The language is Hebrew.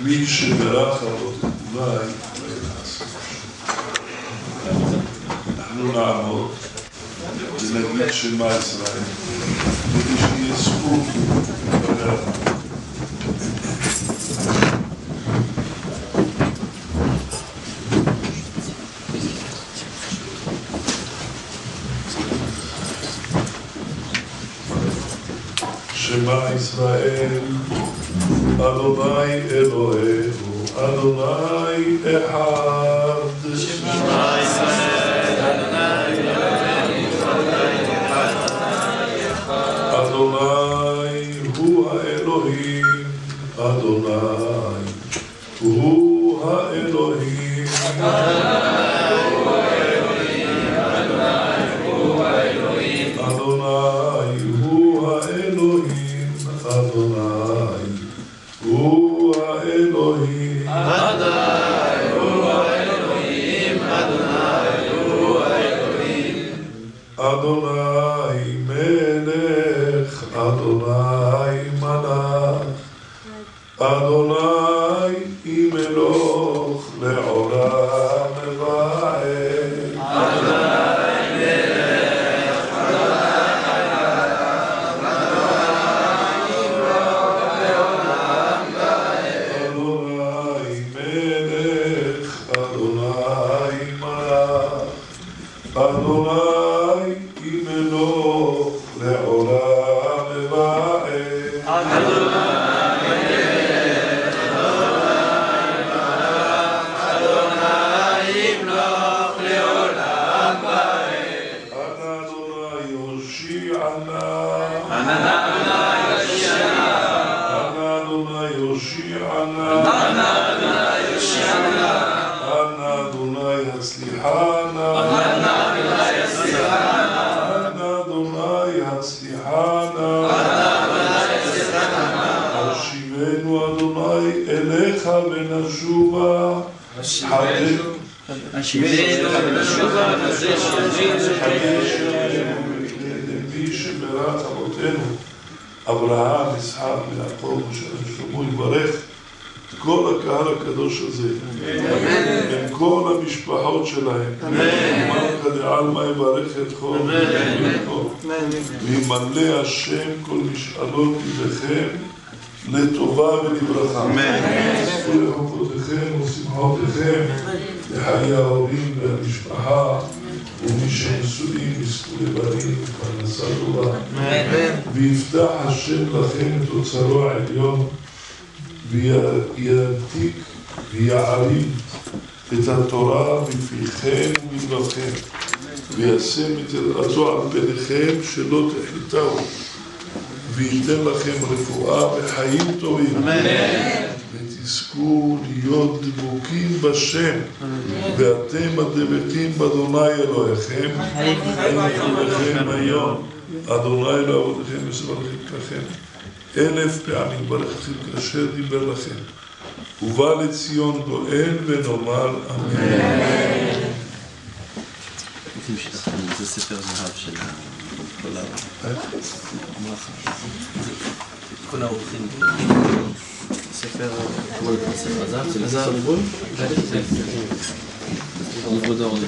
מי שברך אבותיי לא יעשה. אנחנו נעמוד ונגיד שמע ישראל, כדי שיהיה זכות לדבר. שמע ישראל, אדוני אלוהינו, אדוני אחד. שמע ישראל, אדוני אלוהינו, אדוני אחד. אדוני הוא האלוהים, אדוני הוא האלוהים. אדוני מלך, אדוני מלך, אדוני ימלוך לעולם ועד. אדוני מלך, אדוני ימלוך לעולם ועד. אדוני מלך, אדוני מלך, אדוני ימלוך לעולם ועד. ונשובה למי שברך אבותינו אברהם, יצחק ויעקב ושלמה יברך את כל הקהל הקדוש הזה עם כל המשפחות שלהם, מלכה דעלמא יברך אתכם וימלא השם כל משאלות ליבכם לטובה ולברכה. ולחוקותיכם ושמחותיכם לחיי ההורים והמשפחה, ומי שנשואים יזכו לבנים ופרנסה טובה. ויפתח השם לכם את אוצרו העליון, ויעתיק ויערים את התורה מפיכם ומלבבכם, וישם את ידעתו על פניכם שלא תחליטו, וייתן לכם רפואה וחיים טובים, ותזכו להיות דבוקים בשם, ואתם הדבקים באדוני אלוהיכם, לכם היום, אדוני לאבותיכם יסברכם לכם 1000 פעמים, ברכתכם כאשר דיבר לכם, ובא לציון גואל ונאמר אמן. זה ספר זהב של כל האורחים. ספר זהב של הזהב. livre d'or de